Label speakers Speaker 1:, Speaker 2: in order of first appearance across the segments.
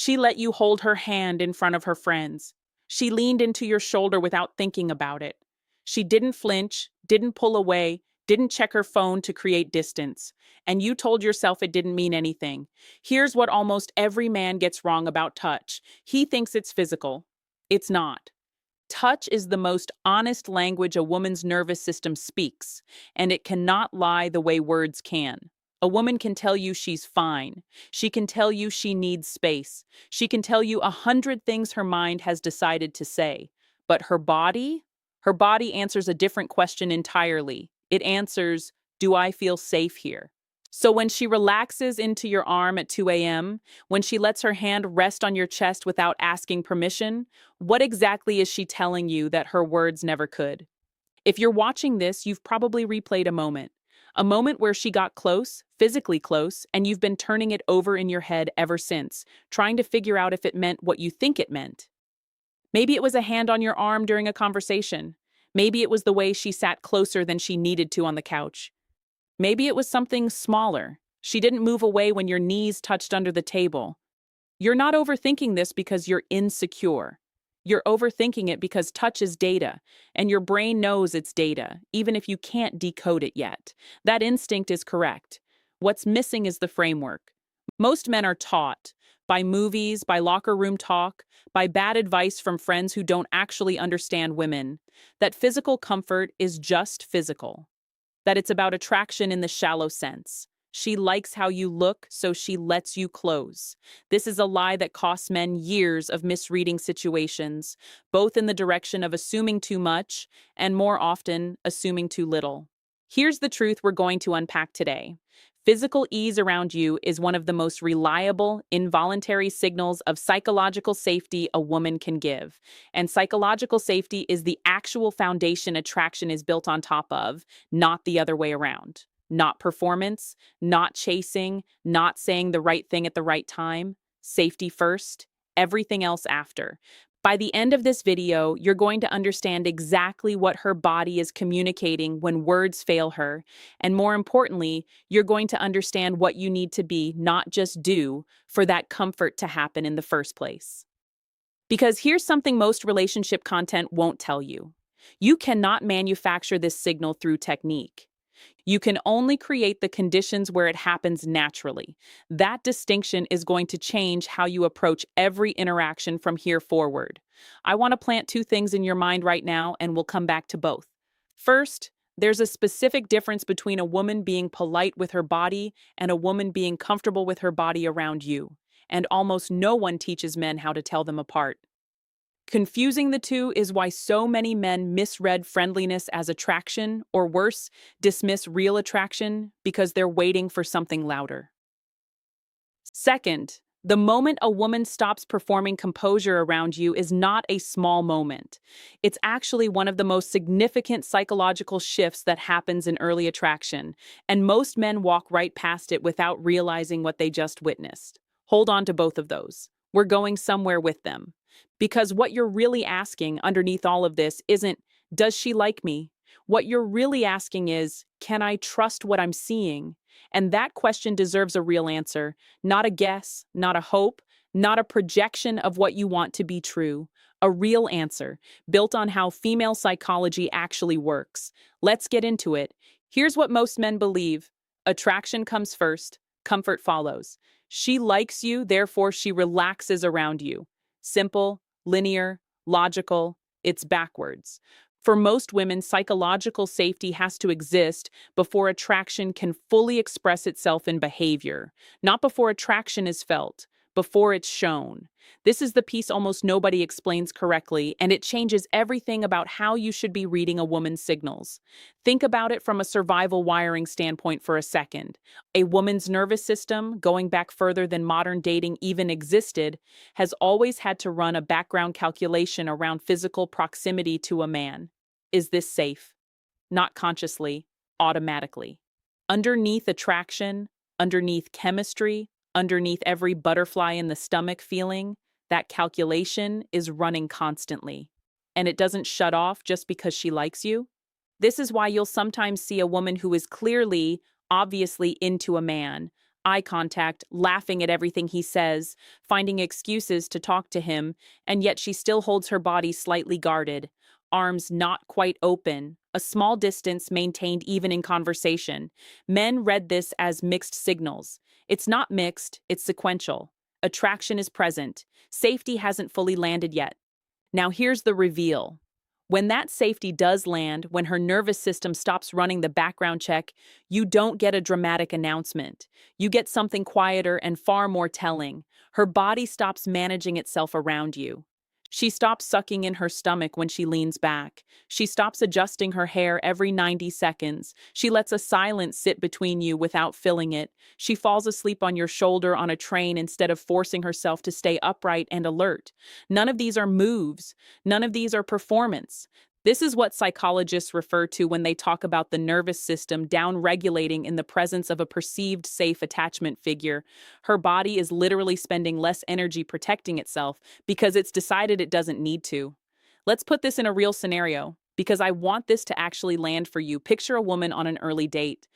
Speaker 1: She let you hold her hand in front of her friends. She leaned into your shoulder without thinking about it. She didn't flinch, didn't pull away, didn't check her phone to create distance. And you told yourself it didn't mean anything. Here's what almost every man gets wrong about touch. He thinks it's physical. It's not. Touch is the most honest language a woman's nervous system speaks, and it cannot lie the way words can. A woman can tell you she's fine. She can tell you she needs space. She can tell you 100 things her mind has decided to say. But her body answers a different question entirely. It answers, do I feel safe here? So when she relaxes into your arm at 2 a.m., when she lets her hand rest on your chest without asking permission, what exactly is she telling you that her words never could? If you're watching this, you've probably replayed a moment where she got close, physically close, and you've been turning it over in your head ever since, trying to figure out if it meant what you think it meant. Maybe it was a hand on your arm during a conversation. Maybe it was the way she sat closer than she needed to on the couch. Maybe it was something smaller. She didn't move away when your knees touched under the table. You're not overthinking this because you're insecure. You're overthinking it because touch is data, and your brain knows it's data, even if you can't decode it yet. That instinct is correct. What's missing is the framework. Most men are taught, by movies, by locker room talk, by bad advice from friends who don't actually understand women, that physical comfort is just physical, that it's about attraction in the shallow sense. She likes how you look, so she lets you close. This is a lie that costs men years of misreading situations, both in the direction of assuming too much and, more often, assuming too little. Here's the truth we're going to unpack today. Physical ease around you is one of the most reliable, involuntary signals of psychological safety a woman can give. And psychological safety is the actual foundation attraction is built on top of, not the other way around. Not performance, not chasing, not saying the right thing at the right time. Safety first, everything else after. By the end of this video, you're going to understand exactly what her body is communicating when words fail her. And more importantly, you're going to understand what you need to be, not just do, for that comfort to happen in the first place. Because here's something most relationship content won't tell you. You cannot manufacture this signal through technique. You can only create the conditions where it happens naturally. That distinction is going to change how you approach every interaction from here forward. I want to plant two things in your mind right now, and we'll come back to both. First, there's a specific difference between a woman being polite with her body and a woman being comfortable with her body around you. And almost no one teaches men how to tell them apart. Confusing the two is why so many men misread friendliness as attraction, or worse, dismiss real attraction because they're waiting for something louder. Second, the moment a woman stops performing composure around you is not a small moment. It's actually one of the most significant psychological shifts that happens in early attraction, and most men walk right past it without realizing what they just witnessed. Hold on to both of those. We're going somewhere with them. Because what you're really asking underneath all of this isn't, does she like me? What you're really asking is, can I trust what I'm seeing? And that question deserves a real answer, not a guess, not a hope, not a projection of what you want to be true. A real answer, built on how female psychology actually works. Let's get into it. Here's what most men believe. Attraction comes first, comfort follows. She likes you, therefore she relaxes around you. Simple, linear, logical, it's backwards. For most women, psychological safety has to exist before attraction can fully express itself in behavior, not before attraction is felt, before it's shown. This is the piece almost nobody explains correctly, and it changes everything about how you should be reading a woman's signals. Think about it from a survival wiring standpoint for a second. A woman's nervous system, going back further than modern dating even existed, has always had to run a background calculation around physical proximity to a man. Is this safe? Not consciously, automatically. Underneath attraction, underneath chemistry, underneath every butterfly in the stomach feeling, that calculation is running constantly. And it doesn't shut off just because she likes you. This is why you'll sometimes see a woman who is clearly, obviously into a man, eye contact, laughing at everything he says, finding excuses to talk to him, and yet she still holds her body slightly guarded, arms not quite open, a small distance maintained even in conversation. Men read this as mixed signals. It's not mixed, it's sequential. Attraction is present. Safety hasn't fully landed yet. Now here's the reveal. When that safety does land, when her nervous system stops running the background check, you don't get a dramatic announcement. You get something quieter and far more telling. Her body stops managing itself around you. She stops sucking in her stomach when she leans back. She stops adjusting her hair every 90 seconds. She lets a silence sit between you without filling it. She falls asleep on your shoulder on a train instead of forcing herself to stay upright and alert. None of these are moves. None of these are performance. This is what psychologists refer to when they talk about the nervous system down-regulating in the presence of a perceived safe attachment figure. Her body is literally spending less energy protecting itself because it's decided it doesn't need to. Let's put this in a real scenario, because I want this to actually land for you. Picture a woman on an early date.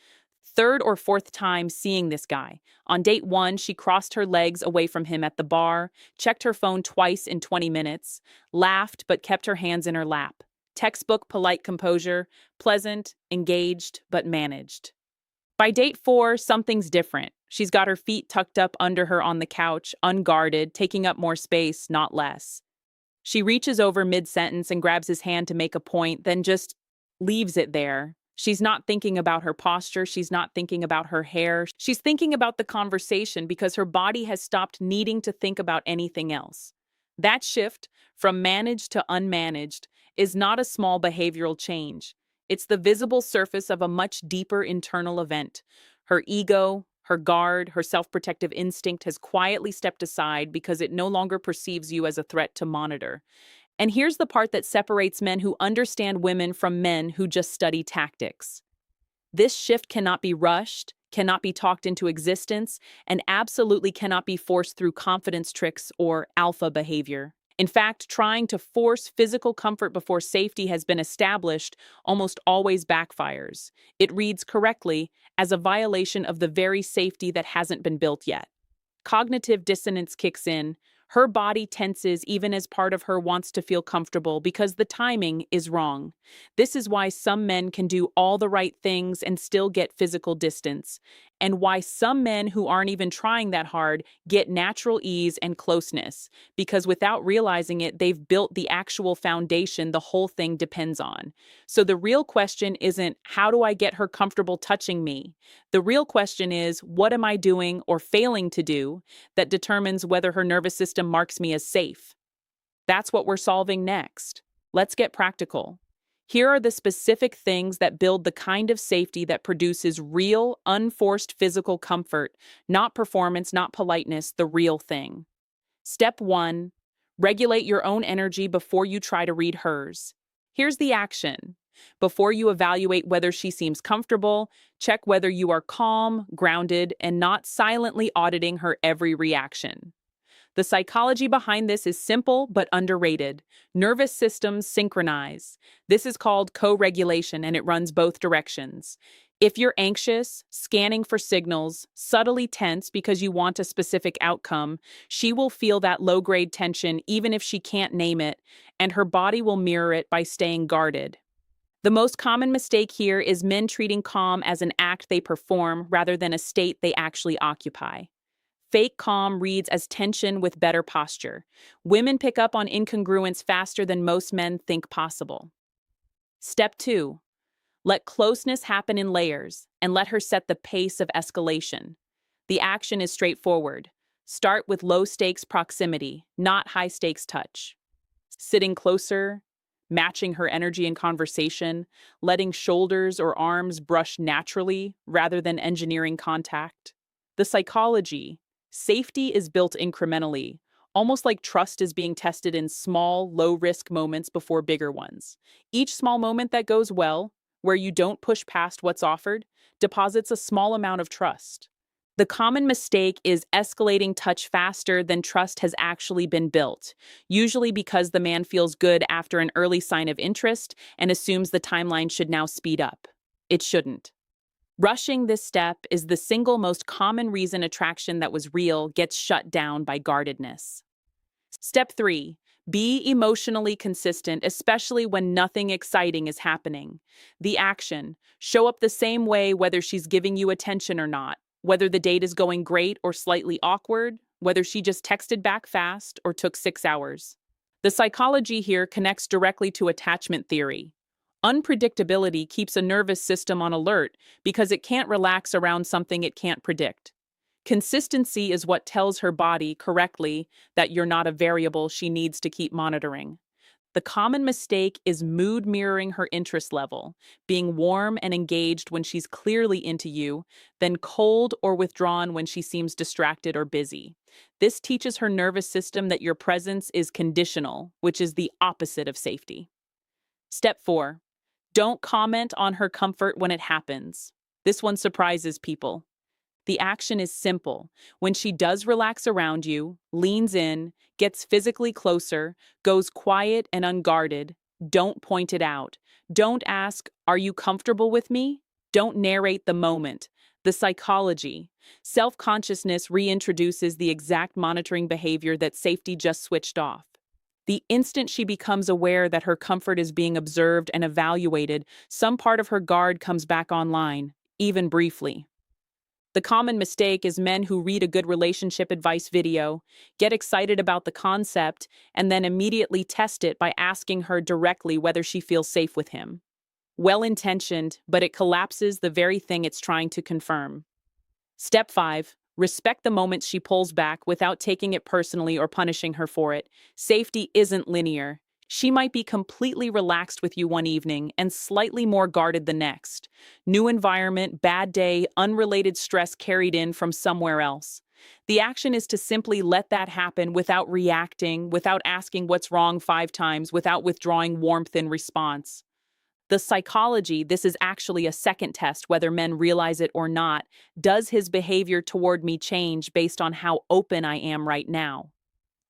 Speaker 1: Third or fourth time seeing this guy. On date 1, she crossed her legs away from him at the bar, checked her phone twice in 20 minutes, laughed but kept her hands in her lap. Textbook polite composure, pleasant, engaged, but managed. By date 4, something's different. She's got her feet tucked up under her on the couch, unguarded, taking up more space, not less. She reaches over mid-sentence and grabs his hand to make a point, then just leaves it there. She's not thinking about her posture. She's not thinking about her hair. She's thinking about the conversation because her body has stopped needing to think about anything else. That shift from managed to unmanaged is not a small behavioral change. It's the visible surface of a much deeper internal event. Her ego, her guard, her self-protective instinct has quietly stepped aside because it no longer perceives you as a threat to monitor. And here's the part that separates men who understand women from men who just study tactics. This shift cannot be rushed, cannot be talked into existence, and absolutely cannot be forced through confidence tricks or alpha behavior. In fact, trying to force physical comfort before safety has been established almost always backfires. It reads correctly as a violation of the very safety that hasn't been built yet. Cognitive dissonance kicks in. Her body tenses even as part of her wants to feel comfortable because the timing is wrong. This is why some men can do all the right things and still get physical distance, and why some men who aren't even trying that hard get natural ease and closeness, because without realizing it, they've built the actual foundation the whole thing depends on. So the real question isn't, how do I get her comfortable touching me? The real question is, what am I doing or failing to do that determines whether her nervous system marks me as safe? That's what we're solving next. Let's get practical. Here are the specific things that build the kind of safety that produces real, unforced physical comfort, not performance, not politeness, the real thing. Step 1, regulate your own energy before you try to read hers. Here's the action. Before you evaluate whether she seems comfortable, check whether you are calm, grounded, and not silently auditing her every reaction. The psychology behind this is simple but underrated. Nervous systems synchronize. This is called co-regulation, and it runs both directions. If you're anxious, scanning for signals, subtly tense because you want a specific outcome, she will feel that low-grade tension even if she can't name it, and her body will mirror it by staying guarded. The most common mistake here is men treating calm as an act they perform rather than a state they actually occupy. Fake calm reads as tension with better posture. Women pick up on incongruence faster than most men think possible. Step 2. Let closeness happen in layers and let her set the pace of escalation. The action is straightforward. Start with low-stakes proximity, not high-stakes touch. Sitting closer, matching her energy in conversation, letting shoulders or arms brush naturally rather than engineering contact. The psychology. Safety is built incrementally, almost like trust is being tested in small, low-risk moments before bigger ones. Each small moment that goes well, where you don't push past what's offered, deposits a small amount of trust. The common mistake is escalating touch faster than trust has actually been built, usually because the man feels good after an early sign of interest and assumes the timeline should now speed up. It shouldn't. Rushing this step is the single most common reason attraction that was real gets shut down by guardedness. Step 3. Be emotionally consistent, especially when nothing exciting is happening. The action. Show up the same way whether she's giving you attention or not, whether the date is going great or slightly awkward, whether she just texted back fast or took 6 hours. The psychology here connects directly to attachment theory. Unpredictability keeps a nervous system on alert because it can't relax around something it can't predict. Consistency is what tells her body correctly that you're not a variable she needs to keep monitoring. The common mistake is mood mirroring her interest level, being warm and engaged when she's clearly into you, then cold or withdrawn when she seems distracted or busy. This teaches her nervous system that your presence is conditional, which is the opposite of safety. Step 4. Don't comment on her comfort when it happens. This one surprises people. The action is simple. When she does relax around you, leans in, gets physically closer, goes quiet and unguarded, don't point it out. Don't ask, "Are you comfortable with me?" Don't narrate the moment. The psychology. Self-consciousness reintroduces the exact monitoring behavior that safety just switched off. The instant she becomes aware that her comfort is being observed and evaluated, some part of her guard comes back online, even briefly. The common mistake is men who read a good relationship advice video, get excited about the concept, and then immediately test it by asking her directly whether she feels safe with him. Well-intentioned, but it collapses the very thing it's trying to confirm. Step 5. Respect the moments she pulls back without taking it personally or punishing her for it. Safety isn't linear. She might be completely relaxed with you one evening and slightly more guarded the next. New environment, bad day, unrelated stress carried in from somewhere else. The action is to simply let that happen without reacting, without asking what's wrong 5 times, without withdrawing warmth in response. The psychology, this is actually a second test whether men realize it or not. Does his behavior toward me change based on how open I am right now?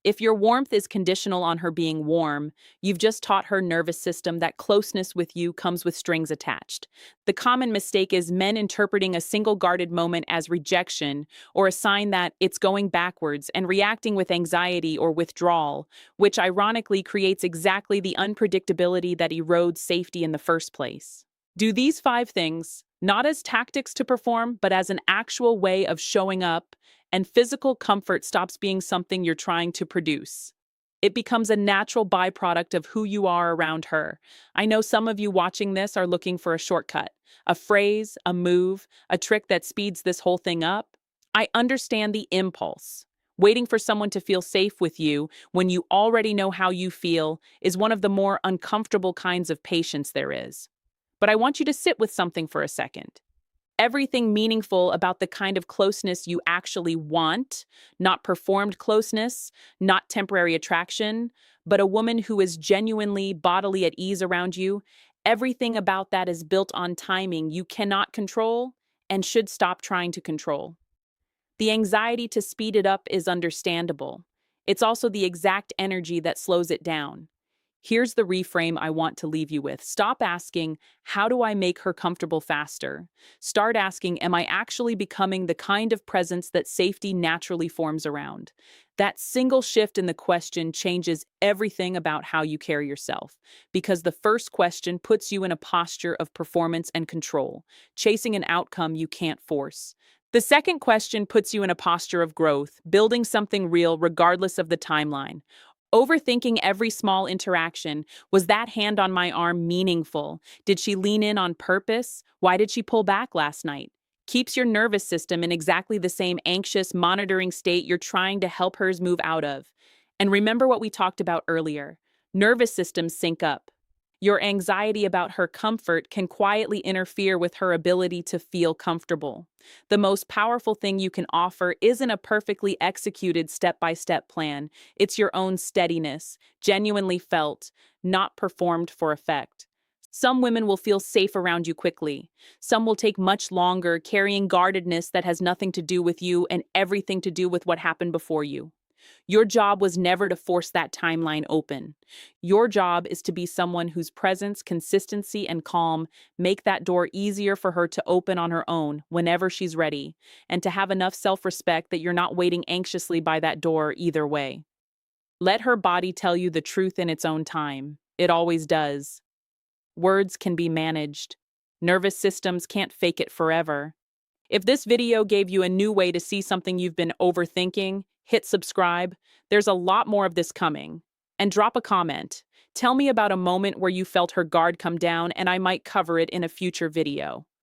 Speaker 1: If your warmth is conditional on her being warm, you've just taught her nervous system that closeness with you comes with strings attached. The common mistake is men interpreting a single guarded moment as rejection or a sign that it's going backwards and reacting with anxiety or withdrawal, which ironically creates exactly the unpredictability that erodes safety in the first place. Do these 5 things, not as tactics to perform, but as an actual way of showing up, and physical comfort stops being something you're trying to produce. It becomes a natural byproduct of who you are around her. I know some of you watching this are looking for a shortcut, a phrase, a move, a trick that speeds this whole thing up. I understand the impulse. Waiting for someone to feel safe with you when you already know how you feel is one of the more uncomfortable kinds of patience there is. But I want you to sit with something for a second. Everything meaningful about the kind of closeness you actually want, not performed closeness, not temporary attraction, but a woman who is genuinely bodily at ease around you, everything about that is built on timing you cannot control and should stop trying to control. The anxiety to speed it up is understandable. It's also the exact energy that slows it down. Here's the reframe I want to leave you with. Stop asking, how do I make her comfortable faster? Start asking, am I actually becoming the kind of presence that safety naturally forms around? That single shift in the question changes everything about how you carry yourself, because the first question puts you in a posture of performance and control, chasing an outcome you can't force. The second question puts you in a posture of growth, building something real regardless of the timeline. Overthinking every small interaction. Was that hand on my arm meaningful? Did she lean in on purpose? Why did she pull back last night? Keeps your nervous system in exactly the same anxious, monitoring state you're trying to help hers move out of. And remember what we talked about earlier. Nervous systems sync up. Your anxiety about her comfort can quietly interfere with her ability to feel comfortable. The most powerful thing you can offer isn't a perfectly executed step-by-step plan. It's your own steadiness, genuinely felt, not performed for effect. Some women will feel safe around you quickly. Some will take much longer, carrying guardedness that has nothing to do with you and everything to do with what happened before you. Your job was never to force that timeline open. Your job is to be someone whose presence, consistency, and calm make that door easier for her to open on her own whenever she's ready, and to have enough self respect that you're not waiting anxiously by that door either way. Let her body tell you the truth in its own time. It always does. Words can be managed. Nervous systems can't fake it forever. If this video gave you a new way to see something you've been overthinking, hit subscribe. There's a lot more of this coming. And drop a comment. Tell me about a moment where you felt her guard come down, and I might cover it in a future video.